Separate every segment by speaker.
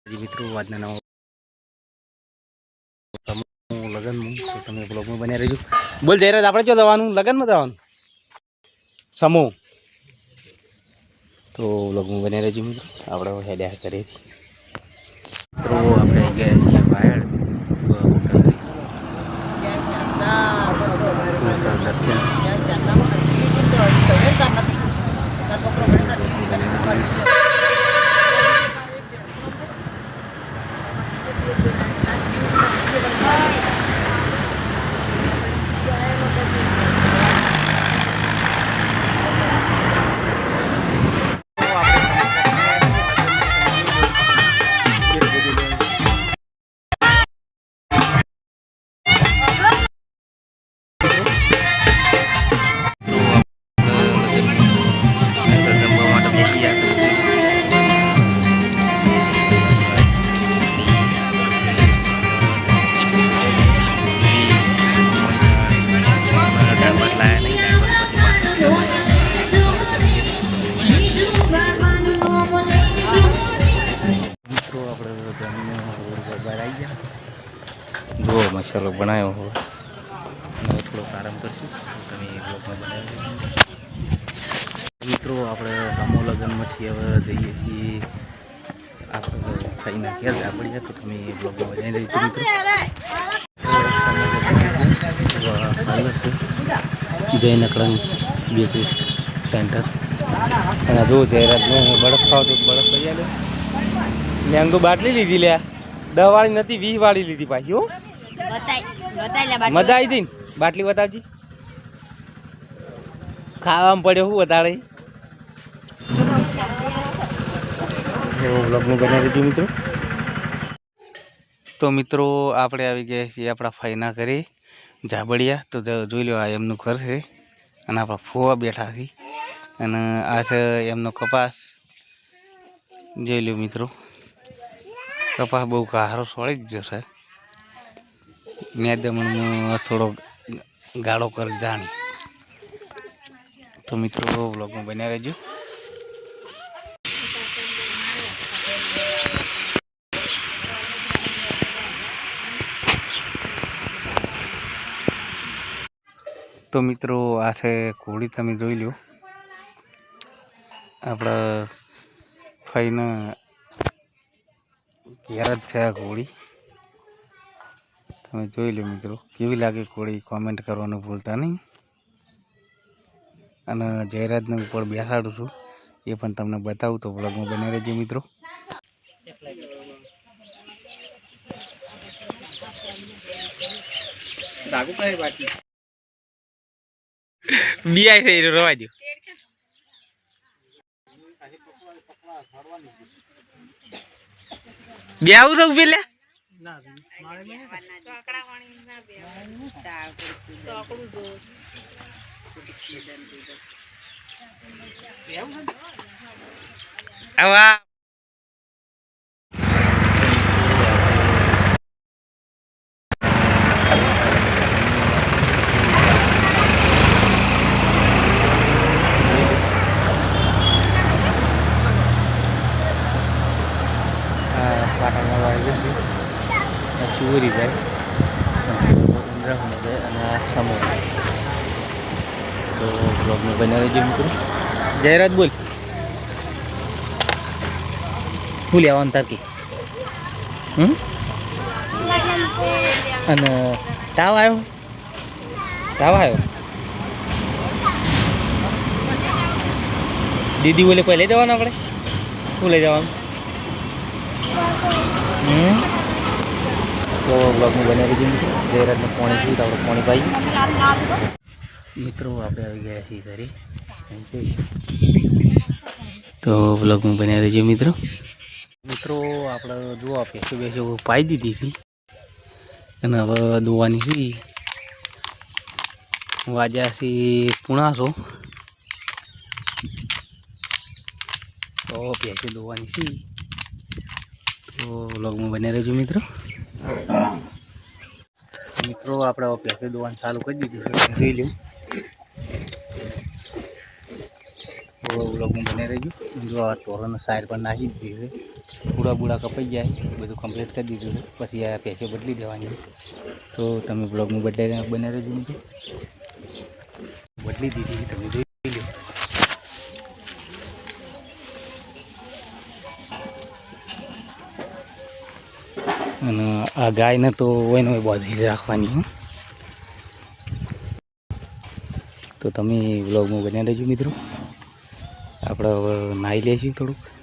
Speaker 1: મિત્રો આજના નવા લગનમાં તો તમે બ્લોગમાં બન્યા રહેજો. બોલ જયરાજ, આપણે જો દવાનું લગનમાં દવાનું સમૂહ તો બ્લોગમાં બન્યા રહેજો મિત્રો. આપણે હેડ્યા કરીએ મિત્રો. આપણે ગયા છીએ બાયડ જો મસાલો બનાવ્યો હોય અને થોડોક આરામ કરશું. તમે બ્લોગમાં બનાવી મિત્રો. આપણે સમૂહ લગ્નમાંથી હવે જઈએ છીએ આપણે ખાઈને ક્યાં ઝાપડીએ તો તમે બ્લોગમાં બનાવી દઈશું મિત્રો. જયનકળંગ બેકરી સેન્ટર અને જો જયરાજને બરફ ખાવ તો બરફ લઈ આવે. મેં તો બાટલી લીધી લ્યા, 10 વાળી નથી 20 વાળી લીધી પાછી. હો મજા આવી હતી ને? બાટલી બતાવજી. ખાવામાં પડ્યો શું વધારે બ્લોગનું બનાવી દીધું મિત્રો. તો મિત્રો આપણે આવી ગયા છીએ આપણા ફાઈના ઘરે ઝાબડિયા. તો જોઈ લો, આ એમનું ઘર છે અને આપણા ફોવા બેઠા છે અને આ છે એમનો કપાસ. જોઈ લો મિત્રો, કપાસ બહુ ગારો સોળી જ જશે. નેદમણમાં થોડો ગાળો કરી જાણી. તો મિત્રો બ્લોગમાં બન્યા રહેજો. તો મિત્રો આ છે ઘોડી, તમે જોઈ લો. આપણા ફાઈના ઘેર જ છે આ ઘોડી. તમે જોઈ લો મિત્રો, કેવી લાગે ઘોડી કોમેન્ટ કરવાનું ભૂલતા નહીં. અને જયરાજને ઉપર બેસાડું છું, એ પણ તમને બતાવું. તો બ્લોગમાં બની રહેજો મિત્રો. બિયાય થઈ રવા દો. બે આવું છું પેલે આવા સુવરી જાય અને આ સમૂહ. તો બ્લોગમાં બના રહેજો મિત્રો. જયરાજ બોલ, શું લેવાનું તારકી? અને તાવ આવ્યો? દીદી બોલે કોઈ લઈ જવાનું? આપણે શું લઈ જવાનું? તો બ્લોગમાં બની રહી મિત્રો. જયરાજને પાણી પીવું તો આપણે પાણી પાઈએ મિત્રો. આપણે આવી ગયા છીએ ઘરે. તો બ્લોગમાં બની રહેજો મિત્રો. આપણે જુઓ પેસો પાઈ દીધી છે અને હવે દોવાની છે. વાજ્યા છે 9:30. તો પેસો દોવાની છે. તો બ્લોગમાં બની રહેજો મિત્રો. આપણે પેસો દોવાનું ચાલુ કરી દીધું છે, જોઈ લો. બ્લોગમાં બની રહેજો. જો આ તોરણ સાઈડ પર નાખી દીધી છે. પૂડા બૂડા કપાઈ જાય બધું કમ્પ્લીટ કરી દીધું છે પછી આ પેચો બદલી દેવાની તો તમે બ્લોગમાં બને રહેજો મિત્રો બદલી દીધી તમે જોઈ લો અને આ ગાયને તો હોય બાંધી રાખવાની તો તમે બ્લોગમાં બન્યા રહેજો મિત્રો આપણે હવે નાહી લઈશું થોડુંક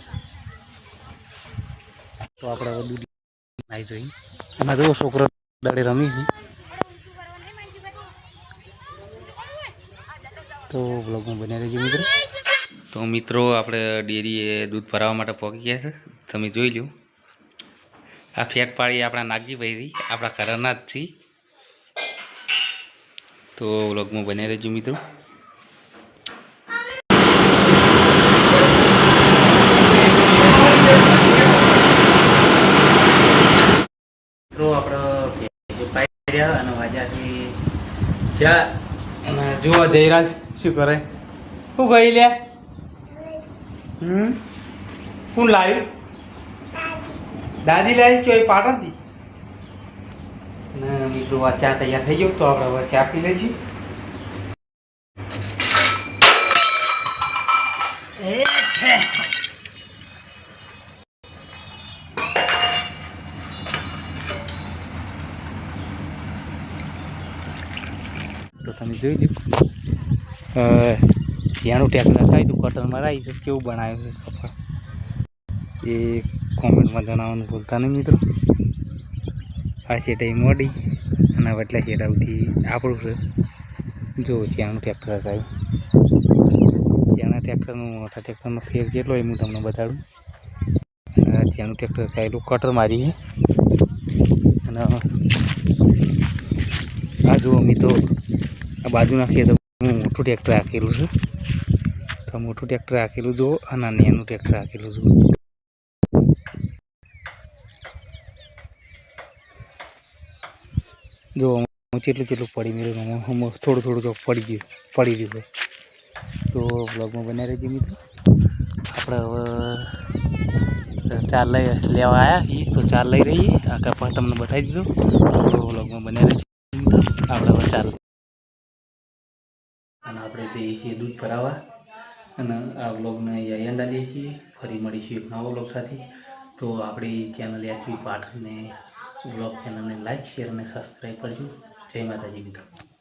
Speaker 1: તો આપણે હવે દૂધ નાહી જોઈ એમાં જો છોકરો દાડે રમી છે તો બ્લોગમાં બન્યા રહેજો મિત્રો તો મિત્રો આપણે ડેરીએ દૂધ ભરાવવા માટે પહોંચી ગયા છે તમે જોઈ લો આ ફેટ પાડી આપણા નાગજી ભાઈ આપણા ઘરના જ છીએ તો બ્લોગમાં બન્યા રહેજો મિત્રો મિત્રો આપણે પાઈ રહ્યા અને વાજાથી જ્યાં અને જોવા જયરાજ શું કરે શું કહી લે કોણ લાવ્યું દાદી લાવી ચોઈ પાટણથી ને મિત્રો આ ચા તૈયાર થઈ ગયો તો આપણે હવે ચા પી લઈએ તો તમે જોઈ લો ત્યાંનું ટ્રેક્ટર થાય તો કટરમાં આવી છે કેવું બનાવ્યું છે ખબર એ કોમેન્ટમાં જણાવવાનું ભૂલતા નહીં મિત્રો આ શેટાઈ મોડી અને વટલા શેટાથી આપણું છે જો ત્યાંનું ટ્રેક્ટર થાય ત્યાંના ટ્રેક્ટરનું મોટા ટ્રેક્ટરનો ફેર કેટલો એ હું તમને બતાડું ત્યાંનું ટ્રેક્ટર કાયલું કટર મારી અને આ જુઓ મિત્રો આ બાજુ નાખીએ તો મોટું ટ્રેક્ટર રાખેલું છે તો મોટું ટ્રેક્ટર રાખેલું જુઓ અને નાનું ટ્રેક્ટર રાખેલું જુઓ જો કેટલું પડી મેળવ્યું થોડું જો પડી ગયું તો બ્લોગમાં બન્યા રહેજો મિત્રો આપણે હવે ચાર લેવા આવ્યા છીએ તો ચાર લઈ રહીએ આ કપા તમને બતાવી દીધો તો બ્લોગમાં બન્યા રહેજો આપણે હવે ચાર અને આપણે જઈએ છીએ દૂધ ભરાવવા અને આ બ્લોગને અહીંયા એન્ડ આવીએ છીએ ફરી મળીશું એક નવો બ્લોગ સાથે તો આપણી ચેનલ એચવી પાઠને બ્લોગ ચેનલને લાઈક શેર અને સબસ્ક્રાઈબ કરજો જય માતાજી મિત્રો